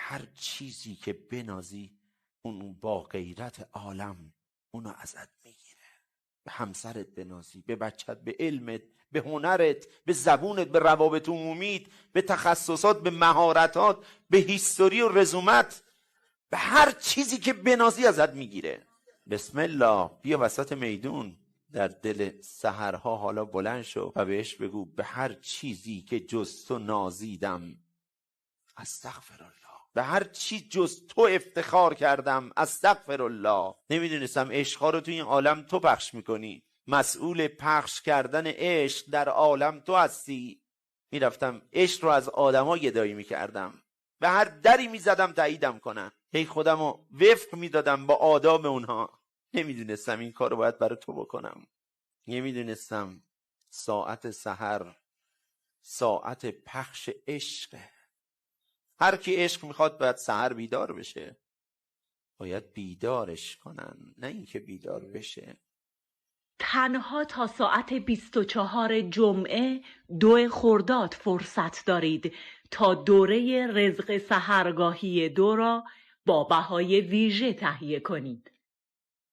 هر چیزی که بنازی اون با غیرت عالم اونو ازت میگیره. به همسرت بنازی، به بچت، به علمت، به هنرت، به زبونت، به روابط عمومیت، به تخصصات، به مهارتات، به هیستوری و رزومت، به هر چیزی که بنازی ازت میگیره. بسم الله، بیا وسط میدون در دل سحرها حالا بلند شو و بهش بگو به هر چیزی که جز تو نازیدم استغفرالله، به هر چی جز تو افتخار کردم استغفرالله. نمیدونستم عشقها رو تو این عالم تو پخش میکنی، مسئول پخش کردن عشق در عالم تو هستی. میرفتم عشق رو از آدما گدایی میکردم، به هر دری میزدم تاییدم کنن، هی خودم رو وفق میدادم با آداب اونها. نمیدونستم این کار رو باید برای تو بکنم. نمیدونستم ساعت سحر ساعت پخش عشقه. هر کی عشق میخواد باید سحر بیدار بشه، باید بیدارش کنن، نه اینکه بیدار بشه. تنها تا ساعت 24 جمعه 2 خرداد فرصت دارید تا دوره رزق سحرگاهی 2 را با بهای ویژه تهیه کنید.